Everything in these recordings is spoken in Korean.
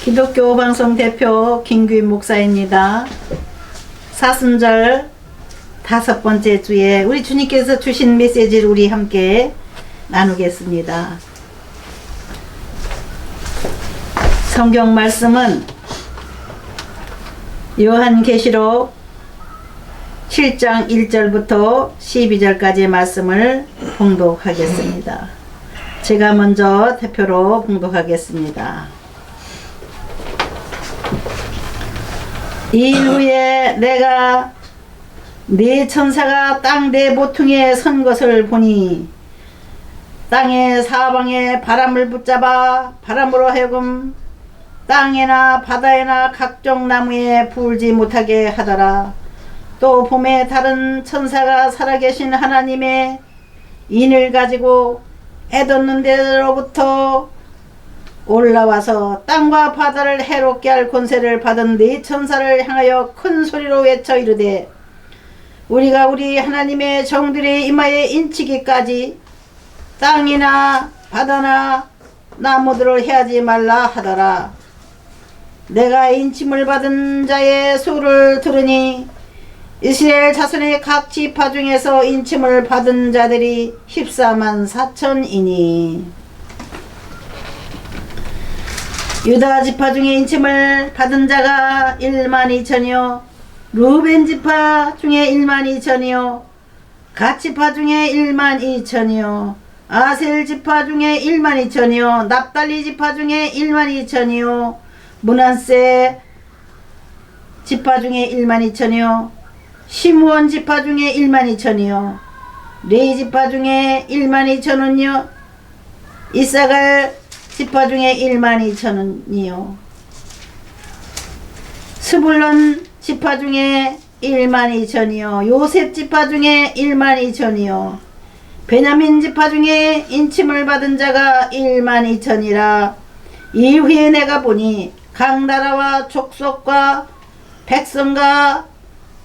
기독교 방송 대표 김규인 목사입니다. 사순절 5번째 주에 우리 주님께서 주신 메시지를 우리 함께 나누겠습니다. 성경 말씀은 요한계시록 7장 1절부터 12절까지의 말씀을 봉독하겠습니다. 제가 먼저 대표로 봉독하겠습니다. 이 후에 내가 네 천사가 땅 네 모퉁이에 선 것을 보니 땅의 사방에 바람을 붙잡아 바람으로 하여금 땅에나 바다에나 각종 나무에 불지 못하게 하더라. 또 봄에 다른 천사가 살아계신 하나님의 인을 가지고 애돋는 데로부터 올라와서 땅과 바다를 해롭게 할 권세를 받은 네 천사를 향하여 큰 소리로 외쳐 이르되 우리가 우리 하나님의 정들의 이마에 인치기까지 땅이나 바다나 나무들을 해하지 말라 하더라. 내가 인침을 받은 자의 수를 들으니 이스라엘 자손의 각 지파 중에서 인침을 받은 자들이 14만 4천이니 유다 지파 중에 인침을 받은 자가 1만 2천이요 루벤 지파 중에 1만 2천이요 갓 지파 중에 1만 2천이요 아셀 지파 중에 1만 2천이요 납달리 지파 중에 1만 2천이요 므낫세 지파 중에 1만 2천이요 시므온 지파 중에 1만 2천이요 레위 지파 중에 1만 2천은요 이사갈 지파 중에 1만 2천은요 스불론 지파 중에 1만 2천이요 요셉 지파 중에 1만 2천이요 베냐민 지파 중에 인침을 받은 자가 1만 2천이라. 이후에 내가 보니 각 나라와 족속과 백성과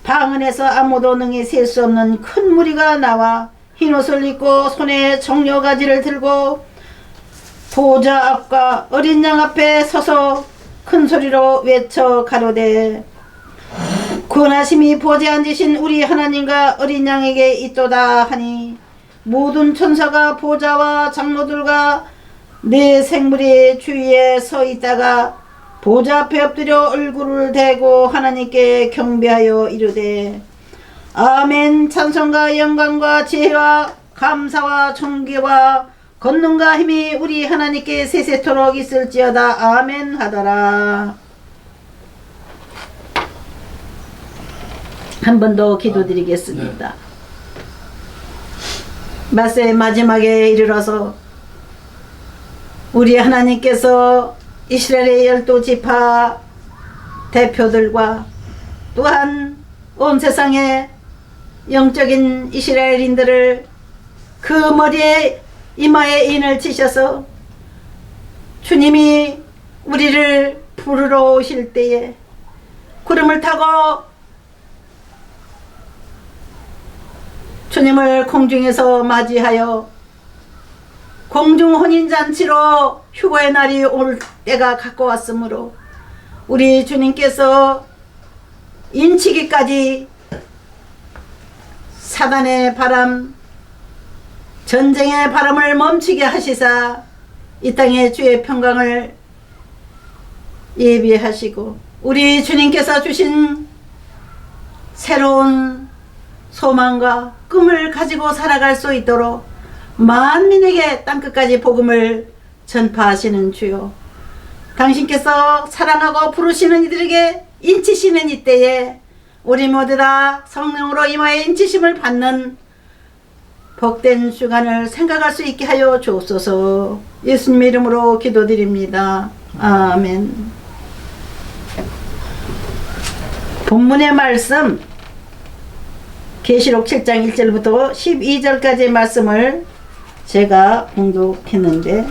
방언에서 아무도 능히 셀 수 없는 큰 무리가 나와 흰옷을 입고 손에 정료가지를 들고 보좌 앞과 어린 양 앞에 서서 큰 소리로 외쳐 가로되 권하심이 보좌에 앉으신 우리 하나님과 어린 양에게 있도다 하니 모든 천사가 보좌와 장로들과 네 생물이 주위에 서 있다가 보좌 앞에 엎드려 얼굴을 대고 하나님께 경배하여 이르되 아멘. 찬송과 영광과 지혜와 감사와 존귀와 권능과 힘이 우리 하나님께 세세토록 있을지어다. 아멘 하더라. 한 번 더 기도드리겠습니다. 말세의 마지막에 이르러서 우리 하나님께서 이스라엘의 12지파 대표들과 또한 온 세상의 영적인 이스라엘인들을 그 머리에 이마에 인을 치셔서 주님이 우리를 부르러 오실 때에 구름을 타고 주님을 공중에서 맞이하여 공중 혼인잔치로 휴거의 날이 올 때가 가까웠으므로 우리 주님께서 인치기까지 사단의 바람, 전쟁의 바람을 멈추게 하시사 이 땅의 주의 평강을 예비하시고 우리 주님께서 주신 새로운 소망과 꿈을 가지고 살아갈 수 있도록 만민에게 땅끝까지 복음을 전파하시는 주요, 당신께서 사랑하고 부르시는 이들에게 인치시는 이때에 우리 모두 다 성령으로 이마에 인치심을 받는 복된 주간을 생각할 수 있게 하여 주옵소서. 예수님의 이름으로 기도드립니다. 아멘. 본문의 말씀 계시록 7장 1절부터 12절까지의 말씀을 제가 봉독했는데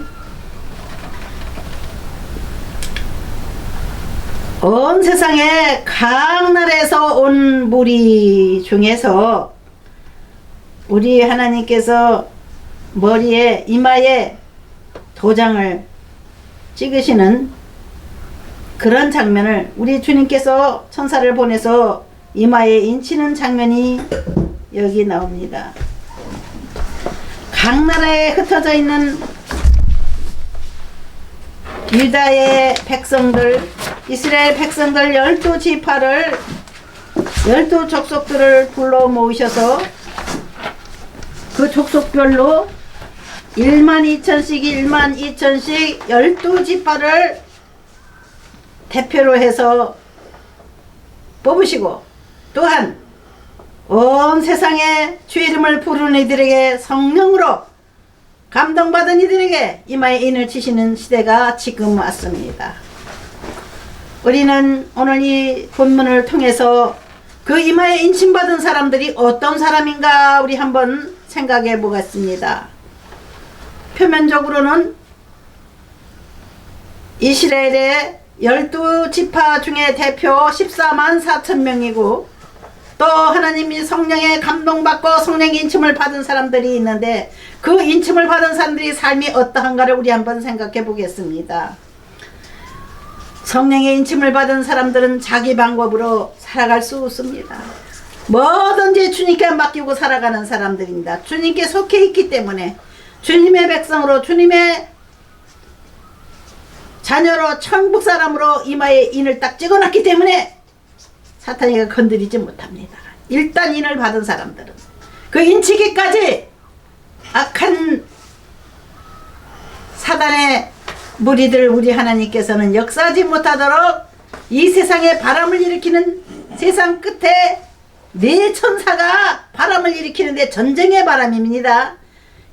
온 세상에 각 나라에서 온 무리 중에서 우리 하나님께서 머리에 이마에 도장을 찍으시는 그런 장면을 우리 주님께서 천사를 보내서 이마에 인치는 장면이 여기 나옵니다. 각 나라에 흩어져 있는 유다의 백성들, 이스라엘 백성들 12지파를 12족속들을 불러 모으셔서 그 족속별로 12,000씩 12,000씩 12지파를 대표로 해서 뽑으시고, 또한 온 세상에 주 이름을 부르는 이들에게 성령으로 감동받은 이들에게 이마에 인을 치시는 시대가 지금 왔습니다. 우리는 오늘 이 본문을 통해서 그 이마에 인침받은 사람들이 어떤 사람인가 우리 한번 생각해 보겠습니다. 표면적으로는 이스라엘의 12지파 중에 대표 14만 4천 명이고, 또 하나님이 성령에 감동받고 성령의 인침을 받은 사람들이 있는데, 그 인침을 받은 사람들이 삶이 어떠한가를 우리 한번 생각해 보겠습니다. 성령의 인침을 받은 사람들은 자기 방법으로 살아갈 수 없습니다. 뭐든지 주님께 맡기고 살아가는 사람들입니다. 주님께 속해 있기 때문에, 주님의 백성으로, 주님의 자녀로, 천국 사람으로 이마에 인을 딱 찍어놨기 때문에 사탄이가 건드리지 못합니다. 일단 인을 받은 사람들은 그 인치기까지 악한 사단의 무리들 우리 하나님께서는 역사하지 못하도록 이 세상에 바람을 일으키는, 세상 끝에 네 천사가 바람을 일으키는데 전쟁의 바람입니다.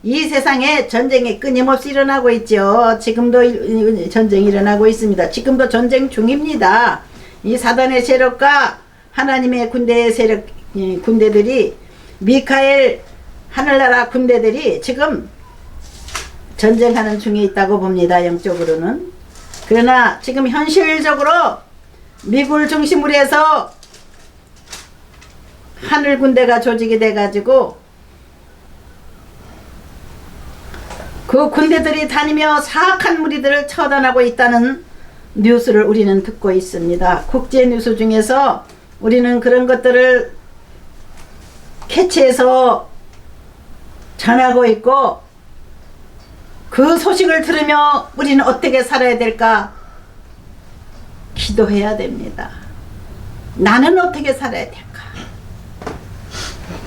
이 세상에 전쟁이 끊임없이 일어나고 있죠. 지금도 전쟁이 일어나고 있습니다. 지금도 전쟁 중입니다. 이 사단의 세력과 하나님의 군대의 세력, 군대들이, 미카엘 하늘나라 군대들이 지금 전쟁하는 중에 있다고 봅니다. 영적으로는. 그러나 지금 현실적으로 미국을 중심으로 해서 하늘 군대가 조직이 돼 가지고 그 군대들이 다니며 사악한 무리들을 처단하고 있다는 뉴스를 우리는 듣고 있습니다. 국제 뉴스 중에서 우리는 그런 것들을 캐치해서 전하고 있고, 그 소식을 들으며 우리는 어떻게 살아야 될까 기도해야 됩니다. 나는 어떻게 살아야 될까?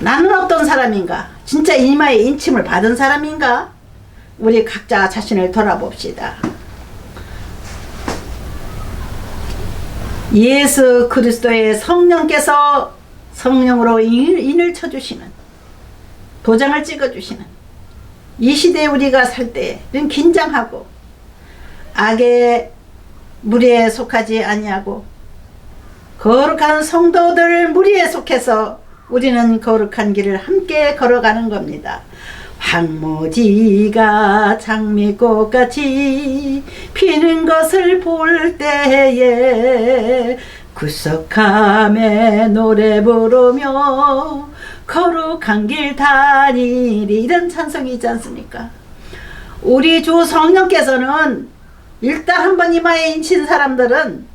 나는 어떤 사람인가? 진짜 이마에 인침을 받은 사람인가? 우리 각자 자신을 돌아봅시다. 예수 그리스도의 성령께서 성령으로 인을 쳐주시는, 도장을 찍어주시는 이 시대에 우리가 살 때는 긴장하고 악의 무리에 속하지 아니하고 거룩한 성도들 무리에 속해서 우리는 거룩한 길을 함께 걸어가는 겁니다. 황무지가 장미꽃같이 피는 것을 볼 때에 구석함에 노래 부르며 거룩한 길 다니리, 이런 찬송이 있지 않습니까? 우리 주 성령께서는 일단 한번 이마에 인친 사람들은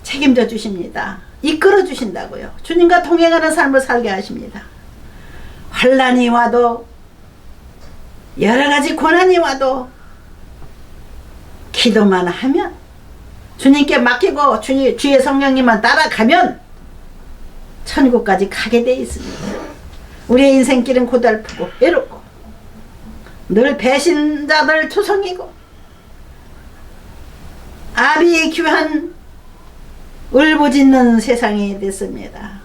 책임져 주십니다. 이끌어 주신다고요. 주님과 동행하는 삶을 살게 하십니다. 환난이 와도, 여러가지 고난이 와도 기도만 하면, 주님께 맡기고 주의 성령님만 따라가면 천국까지 가게 되어 있습니다. 우리의 인생길은 고달프고 외롭고 늘 배신자들 투성이고 아비의 귀한 울부짖는 세상이 됐습니다.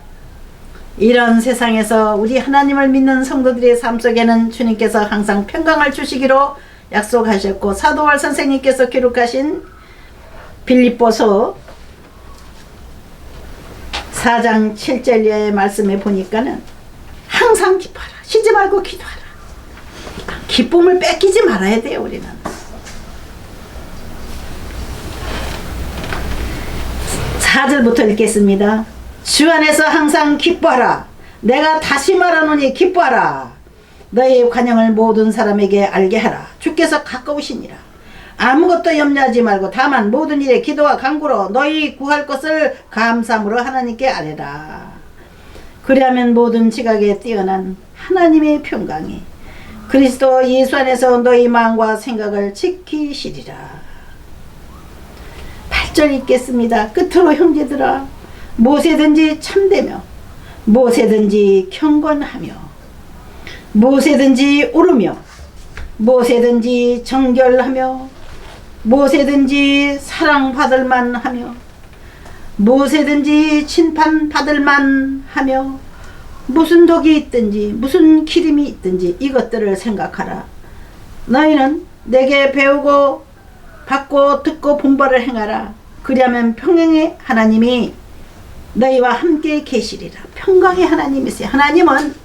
이런 세상에서 우리 하나님을 믿는 성도들의 삶 속에는 주님께서 항상 평강을 주시기로 약속하셨고, 사도월 선생님께서 기록하신 빌립보서 4장 7절의 말씀에 보니까는 항상 기뻐하라, 쉬지 말고 기도하라. 기쁨을 뺏기지 말아야 돼요. 우리는 4절부터 읽겠습니다. 주 안에서 항상 기뻐하라. 내가 다시 말하노니 기뻐하라. 너의 관용을 모든 사람에게 알게 하라. 주께서 가까우시니라. 아무것도 염려하지 말고 다만 모든 일에 기도와 간구로 너희 구할 것을 감사함으로 하나님께 아뢰라. 그리하면 모든 지각에 뛰어난 하나님의 평강이 그리스도 예수 안에서 너희 마음과 생각을 지키시리라. 8절 읽겠습니다. 끝으로 형제들아, 무엇에든지 참되며 무엇에든지 경건하며 무엇에든지 오르며 무엇에든지 정결하며 무엇에든지 사랑받을 만하며 무엇에든지 칭판받을 만하며 무슨 덕이 있든지 무슨 기림이 있든지 이것들을 생각하라. 너희는 내게 배우고 받고 듣고 본바를 행하라. 그리하면 평강의 하나님이 너희와 함께 계시리라. 평강의 하나님이세요. 하나님은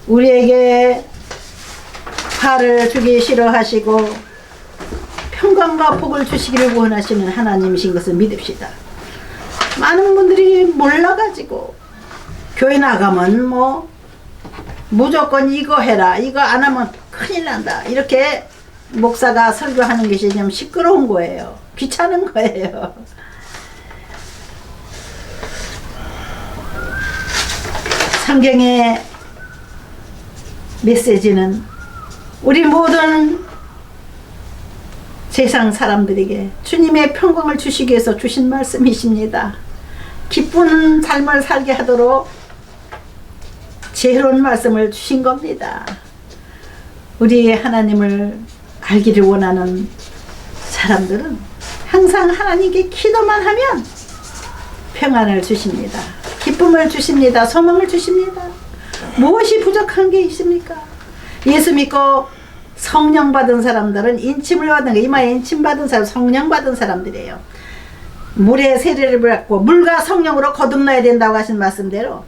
우리에게 화를 주기 싫어하시고 평강과 복을 주시기를 원하시는 하나님이신 것을 믿읍시다. 많은 분들이 몰라가지고 교회 나가면 뭐 무조건 이거 해라, 이거 안 하면 큰일 난다, 이렇게 목사가 설교하는 것이 좀 시끄러운 거예요. 귀찮은 거예요. 성경의 메시지는 우리 모든 세상 사람들에게 주님의 평강을 주시기 위해서 주신 말씀이십니다. 기쁜 삶을 살게 하도록 지혜로운 말씀을 주신 겁니다. 우리 하나님을 알기를 원하는 사람들은 항상 하나님께 기도만 하면 평안을 주십니다. 기쁨을 주십니다. 소망을 주십니다. 무엇이 부족한 게 있습니까? 예수 믿고 성령 받은 사람들은 인침을 받은 거, 이마에 인침 받은 사람, 성령 받은 사람들이에요. 물에 세례를 받고 물과 성령으로 거듭나야 된다고 하신 말씀대로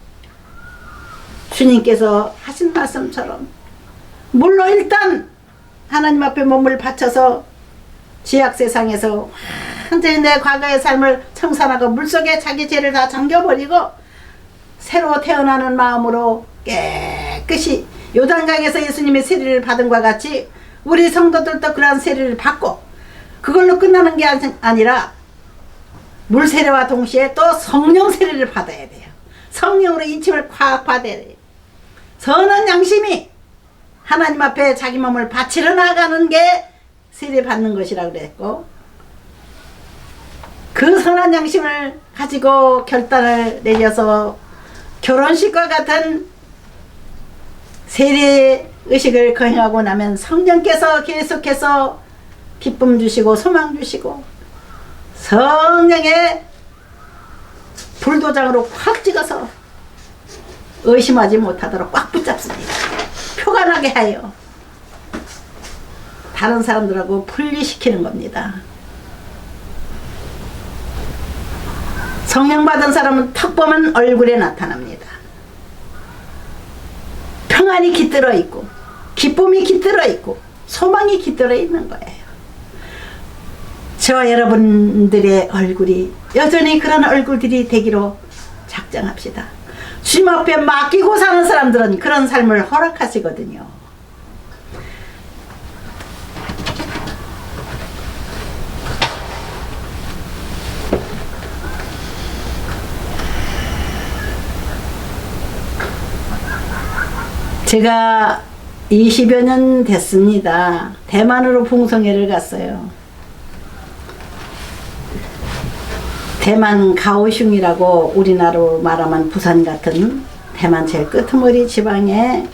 주님께서 하신 말씀처럼 물로 일단 하나님 앞에 몸을 바쳐서 지약 세상에서 완전히 내 과거의 삶을 청산하고 물속에 자기 죄를 다 잠겨버리고 새로 태어나는 마음으로 깨끗이 요단강에서 예수님의 세례를 받은 것과 같이 우리 성도들도 그러한 세례를 받고 그걸로 끝나는 게 아니라 물 세례와 동시에 또 성령 세례를 받아야 돼요. 성령으로 인침을 콱 받아야 돼요. 선한 양심이 하나님 앞에 자기 몸을 바치러 나가는 게 세례 받는 것이라고 그랬고, 그 선한 양심을 가지고 결단을 내려서 결혼식과 같은 세례 의식을 거행하고 나면 성령께서 계속해서 기쁨 주시고 소망 주시고 성령의 불도장으로 콱 찍어서 의심하지 못하도록 꽉 붙잡습니다. 표가 나게 하여 다른 사람들하고 분리시키는 겁니다. 성령 받은 사람은 턱 보면 얼굴에 나타납니다. 평안이 깃들어 있고 기쁨이 깃들어 있고 소망이 깃들어 있는 거예요. 저와 여러분들의 얼굴이 여전히 그런 얼굴들이 되기로 작정합시다. 주님 앞에 맡기고 사는 사람들은 그런 삶을 허락하시거든요. 제가 20여 년 됐습니다. 대만으로 봉성회를 갔어요. 대만 가오슝이라고 우리나라로 말하면 부산 같은 대만 제일 끄트머리 지방에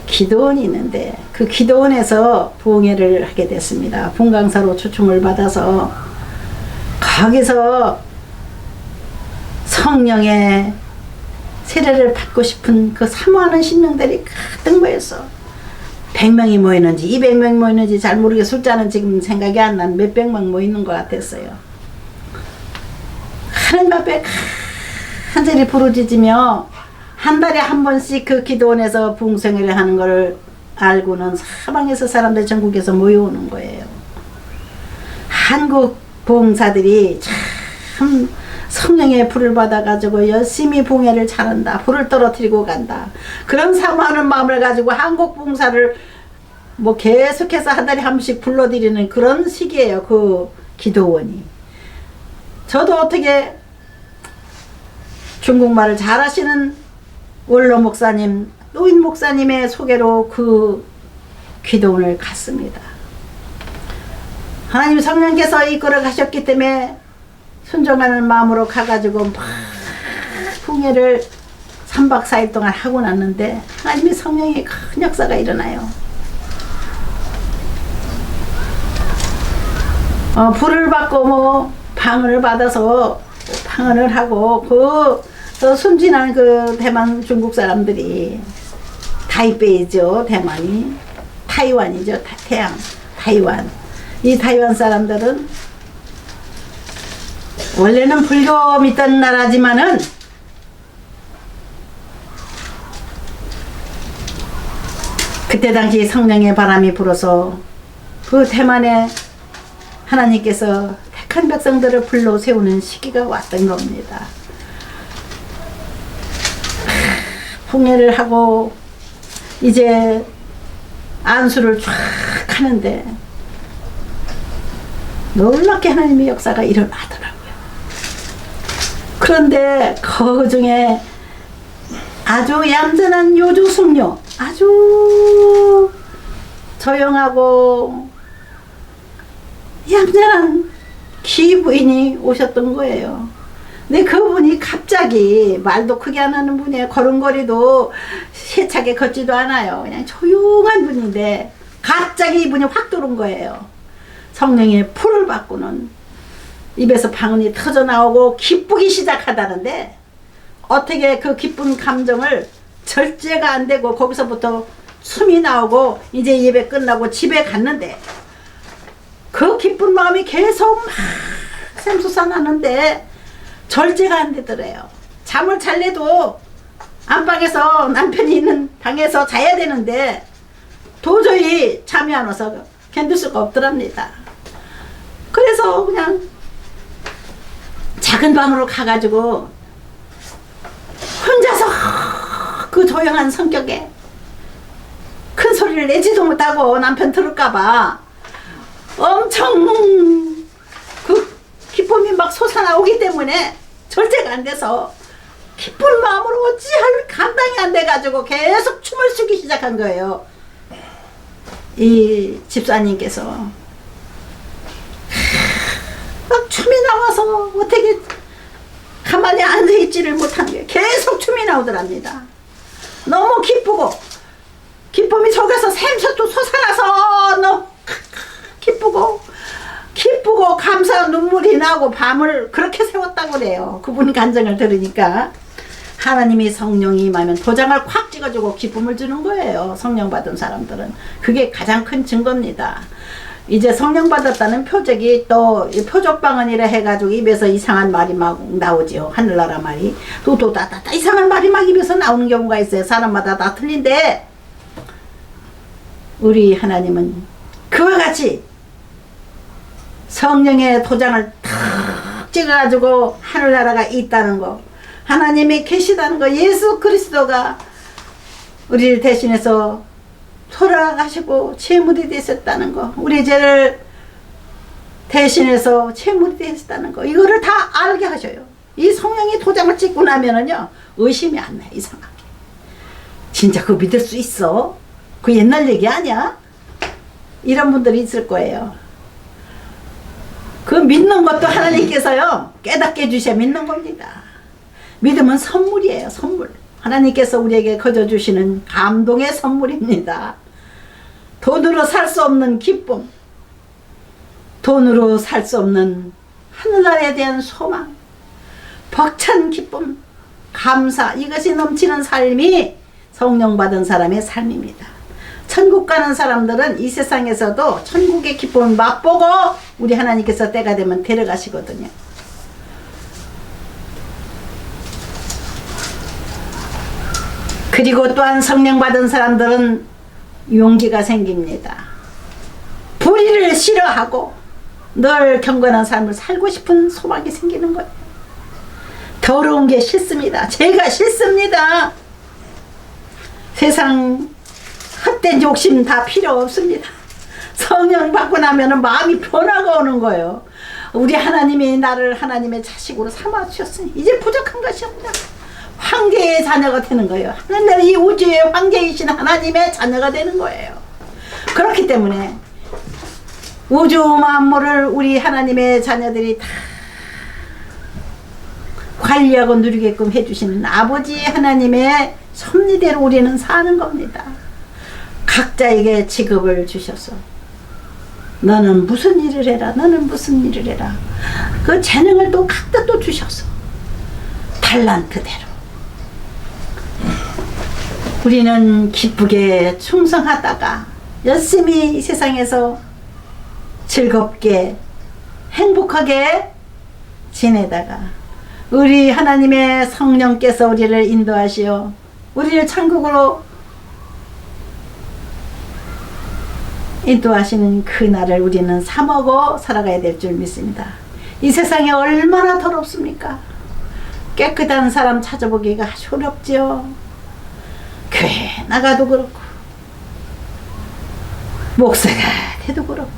기도원이 있는데 그 기도원에서 부흥회를 하게 됐습니다. 분강사로 초청을 받아서 거기서 성령의 세례를 받고 싶은 그 사모하는 신명들이 가득 모여서 100명이 모이는지 200명이 모이는지 잘 모르게 숫자는 지금 생각이 안 난 몇백 명 모이는 것 같았어요. 하나님 앞에 간절히 부르짖으며 한 달에 한 번씩 그 기도원에서 부흥성회를 하는 걸 알고는 사방에서 사람들 전국에서 모여오는 거예요. 한국 부흥사들이 참 성령의 불을 받아가지고 열심히 부흥회를 잘한다, 불을 떨어뜨리고 간다, 그런 사모하는 마음을 가지고 한국 부흥사를 뭐 계속해서 한 달에 한 번씩 불러드리는 그런 시기예요. 그 기도원이. 저도 어떻게 중국말을 잘하시는 원로 목사님, 노인 목사님의 소개로 그 기도원을 갔습니다. 하나님 성령께서 이끌어 가셨기 때문에 순종하는 마음으로 가가지고 막 풍예를 3박 4일 동안 하고 났는데 하나님의 성령의 큰 역사가 일어나요. 불을 받고 뭐 방언을 받아서 방언을 하고 그 순진한 그 대만 중국 사람들이 타이베이죠. 대만이 타이완이죠. 타이완. 이 타이완 사람들은 원래는 불교 믿던 나라지만은 그때 당시 성령의 바람이 불어서 그 대만에 하나님께서 택한 백성들을 불러 세우는 시기가 왔던 겁니다. 풍예를 하고 이제 안수를 쫙 하는데 놀랍게 하나님의 역사가 일어나더라고요. 그런데 그 중에 아주 얌전한 요조숙녀, 아주 조용하고 얌전한 기부인이 오셨던 거예요. 근데 그분이 갑자기 말도 크게 안 하는 분이에요. 걸음걸이도 세차게 걷지도 않아요. 그냥 조용한 분인데 갑자기 이분이 확 들어온 거예요. 성령의 풀을 받고는 입에서 방언이 터져 나오고 기쁘기 시작하다는데 어떻게 그 기쁜 감정을 절제가 안 되고 거기서부터 숨이 나오고 이제 예배 끝나고 집에 갔는데 그 기쁜 마음이 계속 막 샘솟아나는데 절제가 안 되더래요. 잠을 잘래도 안방에서 남편이 있는 방에서 자야 되는데 도저히 잠이 안 와서 견딜 수가 없더랍니다. 그래서 그냥 작은 방으로 가가지고 혼자서 그 조용한 성격에 큰 소리를 내지도 못하고 남편 들을까봐 엄청 그 기쁨이 막 솟아나오기 때문에 절제가 안 돼서 기쁜 마음으로 어찌할 감당이 안 돼가지고 계속 춤을 추기 시작한 거예요. 이 집사님께서 막 춤이 나와서 어떻게 가만히 앉아있지를 못한 거예요. 계속 춤이 나오더랍니다. 너무 기쁘고 기쁨이 속에서 샘솟도 솟아나서 너무 기쁘고 감사 눈물이 나고 밤을 그렇게 세웠다고 그래요. 그분 간증을 들으니까 하나님이 성령이 임하면 도장을 콱 찍어주고 기쁨을 주는 거예요. 성령 받은 사람들은. 그게 가장 큰 증거입니다. 이제 성령 받았다는 표적이 또 표적방언이라 해가지고 입에서 이상한 말이 막 나오지요. 하늘나라 말이 도도다다다 이상한 말이 막 입에서 나오는 경우가 있어요. 사람마다 다 틀린데 우리 하나님은 그와 같이 성령의 도장을 탁 찍어가지고 하늘나라가 있다는 거, 하나님이 계시다는 거, 예수 그리스도가 우리를 대신해서 돌아가시고 제물이 되셨다는 거, 우리 죄를 대신해서 제물이 되셨다는 거, 이거를 다 알게 하셔요. 이 성령이 도장을 찍고 나면은요 의심이 안 나요. 이상하게 진짜 그거 믿을 수 있어? 그 옛날 얘기 아니야? 이런 분들이 있을 거예요. 그 믿는 것도 하나님께서요 깨닫게 해주셔야 믿는 겁니다. 믿음은 선물이에요. 선물. 하나님께서 우리에게 거저주시는 감동의 선물입니다. 돈으로 살 수 없는 기쁨, 돈으로 살 수 없는 하늘나라에 대한 소망, 벅찬 기쁨, 감사, 이것이 넘치는 삶이 성령 받은 사람의 삶입니다. 천국 가는 사람들은 이 세상에서도 천국의 기쁨을 맛보고 우리 하나님께서 때가 되면 데려가시거든요. 그리고 또한 성령 받은 사람들은 용기가 생깁니다. 불의를 싫어하고 늘 경건한 삶을 살고 싶은 소망이 생기는 거예요. 더러운 게 싫습니다. 죄가 싫습니다. 세상 헛된 욕심 다 필요 없습니다. 성령 받고 나면은 마음이 변화가 오는 거예요. 우리 하나님이 나를 하나님의 자식으로 삼아 주셨으니 이제 부족한 것이 없다. 황제의 자녀가 되는 거예요. 하늘날 이 우주의 황제이신 하나님의 자녀가 되는 거예요. 그렇기 때문에 우주 만물을 우리 하나님의 자녀들이 다 관리하고 누리게끔 해주시는 아버지 하나님의 섭리대로 우리는 사는 겁니다. 각자에게 직업을 주셔서 너는 무슨 일을 해라, 너는 무슨 일을 해라. 그 재능을 또 각자 또 주셔서 달란트대로 우리는 기쁘게 충성하다가 열심히 이 세상에서 즐겁게 행복하게 지내다가 우리 하나님의 성령께서 우리를 인도하시어 우리를 천국으로 인도하시는 그날을 우리는 삼하고 살아가야 될 줄 믿습니다. 이 세상이 얼마나 더럽습니까? 깨끗한 사람 찾아보기가 아주 어렵지요. 교회 나가도 그렇고 목사가 돼도 그렇고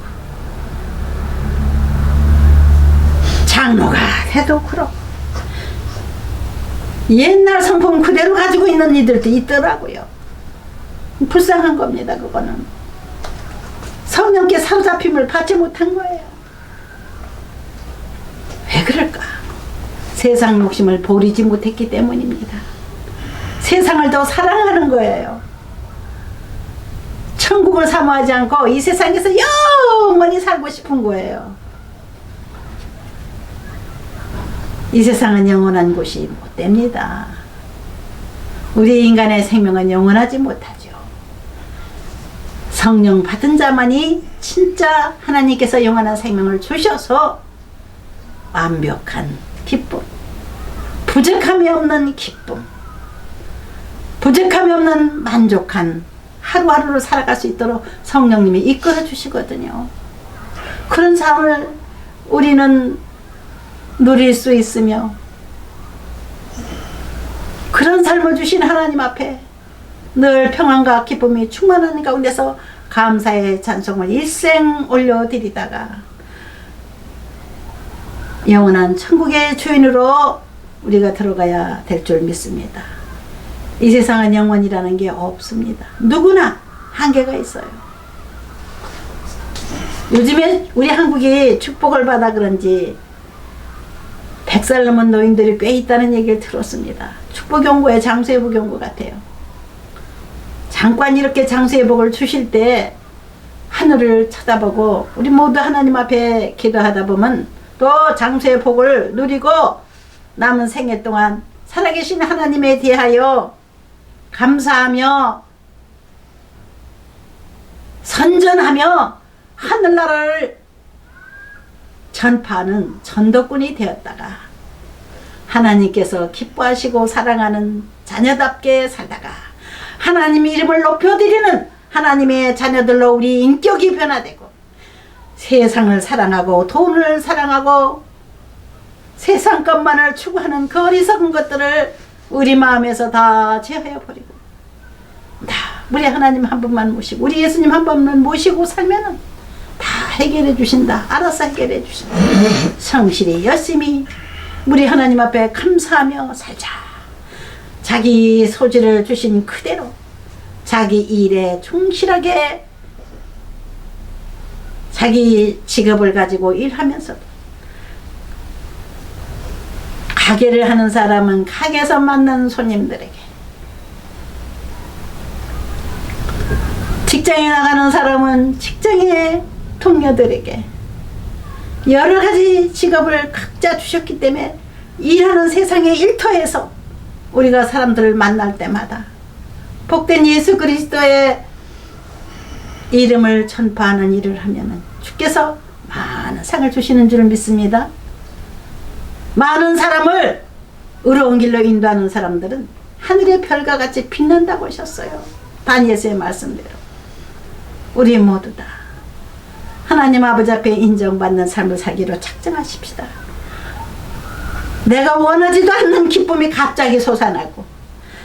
장로가 돼도 그렇고 옛날 성품 그대로 가지고 있는 이들도 있더라고요. 불쌍한 겁니다. 그거는 성령께 사로잡힘을 받지 못한 거예요. 왜 그럴까? 세상 욕심을 버리지 못했기 때문입니다. 세상을 더 사랑하는 거예요. 천국을 사모하지 않고 이 세상에서 영원히 살고 싶은 거예요. 이 세상은 영원한 곳이 못 됩니다. 우리 인간의 생명은 영원하지 못하죠. 성령 받은 자만이 진짜 하나님께서 영원한 생명을 주셔서 완벽한 기쁨, 부족함이 없는 기쁨, 부족함이 없는 만족한 하루하루를 살아갈 수 있도록 성령님이 이끌어 주시거든요. 그런 삶을 우리는 누릴 수 있으며 그런 삶을 주신 하나님 앞에 늘 평안과 기쁨이 충만한 가운데서 감사의 찬송을 일생 올려드리다가 영원한 천국의 주인으로 우리가 들어가야 될 줄 믿습니다. 이 세상은 영원이라는 게 없습니다. 누구나 한계가 있어요. 요즘에 우리 한국이 축복을 받아 그런지 100살 넘은 노인들이 꽤 있다는 얘기를 들었습니다. 축복경고의 장수의 복경고 같아요. 잠깐 이렇게 장수의 복을 주실 때 하늘을 쳐다보고 우리 모두 하나님 앞에 기도하다 보면 또 장수의 복을 누리고 남은 생애 동안 살아계신 하나님에 대하여 감사하며 선전하며 하늘나라를 전파하는 전도꾼이 되었다가 하나님께서 기뻐하시고 사랑하는 자녀답게 살다가 하나님 이름을 높여드리는 하나님의 자녀들로 우리 인격이 변화되고 세상을 사랑하고 돈을 사랑하고 세상 것만을 추구하는 그 어리석은 것들을 우리 마음에서 다 제어해버리고 다 우리 하나님 한 분만 모시고 우리 예수님 한 분만 모시고 살면은 다 해결해 주신다. 알아서 해결해 주신다. 성실히 열심히 우리 하나님 앞에 감사하며 살자. 자기 소질을 주신 그대로 자기 일에 충실하게 자기 직업을 가지고 일하면서도 가게를 하는 사람은 가게에서 만난 손님들에게, 직장에 나가는 사람은 직장의 동료들에게 여러 가지 직업을 각자 주셨기 때문에 일하는 세상의 일터에서 우리가 사람들을 만날 때마다 복된 예수 그리스도의 이름을 전파하는 일을 하면은 주께서 많은 상을 주시는 줄 믿습니다. 많은 사람을 의로운 길로 인도하는 사람들은 하늘의 별과 같이 빛난다고 하셨어요. 다니엘서의 말씀대로 우리 모두 다 하나님 아버지 앞에 인정받는 삶을 살기로 작정하십시다. 내가 원하지도 않는 기쁨이 갑자기 솟아나고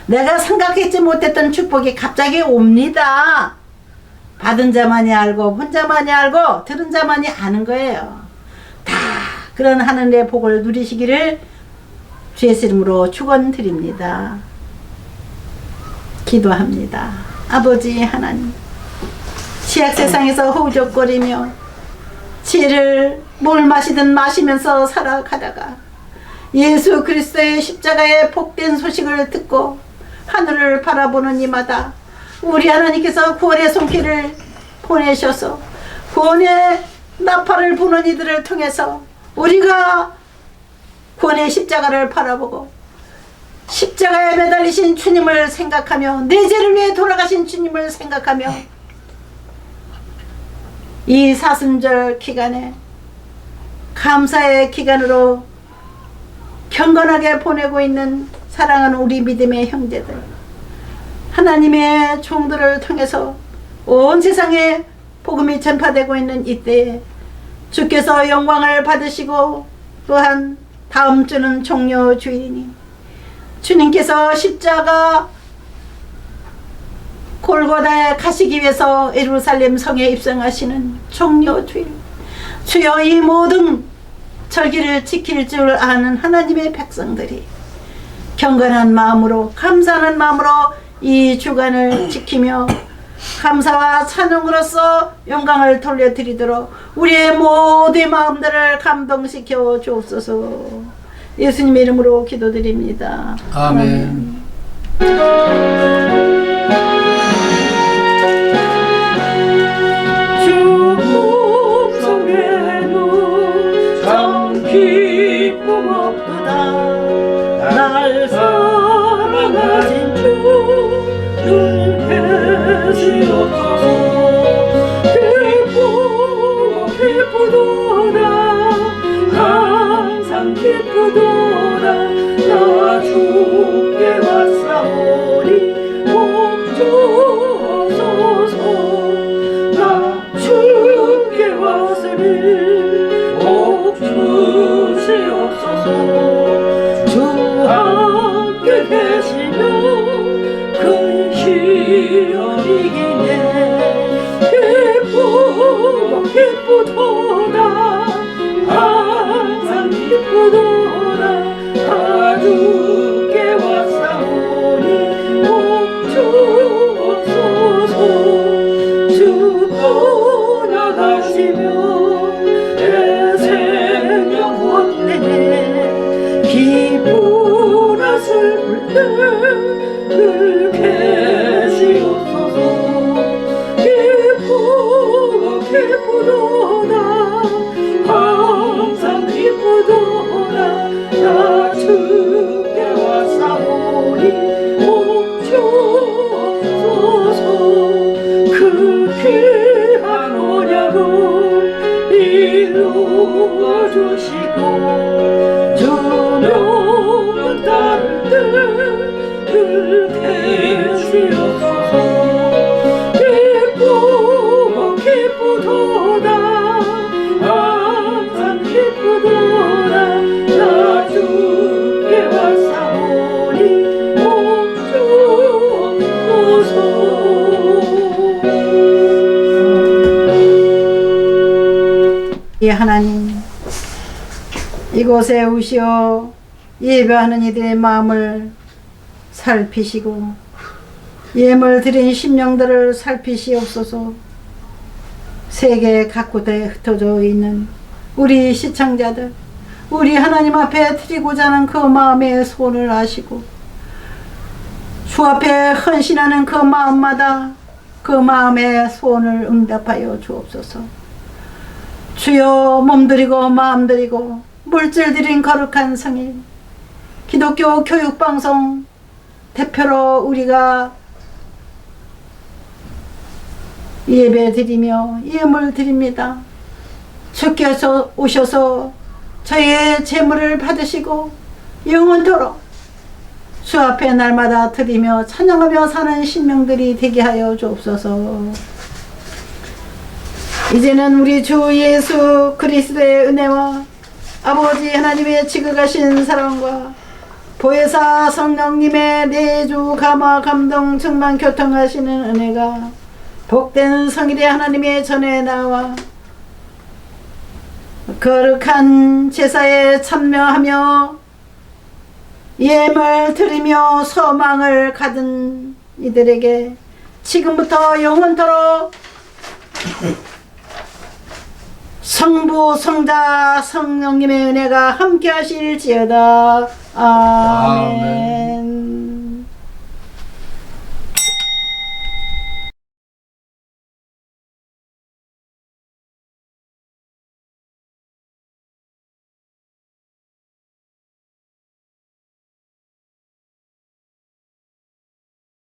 내가 생각했지 못했던 축복이 갑자기 옵니다. 받은 자만이 알고 본 자만이 알고 들은 자만이 아는 거예요. 다 그런 하늘의 복을 누리시기를 주 예수 이름으로 축원드립니다. 기도합니다. 아버지 하나님, 치약 세상에서 허우적거리며 지혜를 뭘 마시든 마시면서 살아가다가 예수 그리스도의 십자가의 복된 소식을 듣고 하늘을 바라보는 이마다 우리 하나님께서 구원의 손길을 보내셔서 구원의 나팔을 부는 이들을 통해서 우리가 구원의 십자가를 바라보고 십자가에 매달리신 주님을 생각하며 내 죄를 위해 돌아가신 주님을 생각하며 이 사순절 기간에 감사의 기간으로 경건하게 보내고 있는 사랑하는 우리 믿음의 형제들, 하나님의 종들을 통해서 온 세상에 복음이 전파되고 있는 이때에 주께서 영광을 받으시고 또한 다음 주는 종려 주일이니 주님께서 십자가 골고다에 가시기 위해서 예루살렘 성에 입성하시는 종려 주일, 주여 이 모든 절기를 지킬 줄 아는 하나님의 백성들이 경건한 마음으로 감사하는 마음으로 이 주간을 지키며 감사와 찬양으로서 영광을 돌려드리도록 우리의 모든 마음들을 감동시켜 주옵소서. 예수님의 이름으로 기도드립니다. 아멘. 주 속에는 참 기쁨 없도다. 날 사랑하신 주를 계시옵소서. 기쁘도다 항상 기쁘도다. 나 주께 왔사오니 복 주소서. 나 주께 왔으니 복 주시옵소서. 주 함께 계시면 큰 시험 이기네. 기쁘도다 항상 기쁘도다. 나 주께 왔사오니 복 주옵소서. 주 떠나가시면 내 생명 헛되네. 기쁘나 슬플 때 늘 계시옵소서. 기쁘도다 항상 기쁘도다. 나 주께 왔사오니 복 주옵소서. 그 귀한 언약을 이루어 주시고 주 명령 따를 때 늘 계시옵소서. 기쁘도다 항상 기쁘도다. 나 주께 왔사오니 복 주옵소서. 이 하나님, 이곳에 오시어 예배하는 이들의 마음을 살피시고 예물 드린 심령들을 살피시옵소서. 세계 각곳에 흩어져 있는 우리 시청자들, 우리 하나님 앞에 드리고자 하는 그 마음의 소원을 아시고 주 앞에 헌신하는 그 마음마다 그 마음의 소원을 응답하여 주옵소서. 주여, 몸드리고 마음드리고 물질드린 거룩한 성일 기독교 교육방송 대표로 우리가 예배 드리며 예물 드립니다. 주께서 오셔서 저희의 재물을 받으시고 영원토록 주 앞에 날마다 드리며 찬양하며 사는 신명들이 되게 하여 주옵소서. 이제는 우리 주 예수 그리스도의 은혜와 아버지 하나님의 지극하신 사랑과 보혜사 성령님의 내주 감화 감동 충만 교통하시는 은혜가 복된 성일의 하나님의 전에 나와 거룩한 제사에 참여하며 예물 드리며 소망을 가진 이들에게 지금부터 영원토록 성부 성자 성령님의 은혜가 함께 하실지어다. 아멘.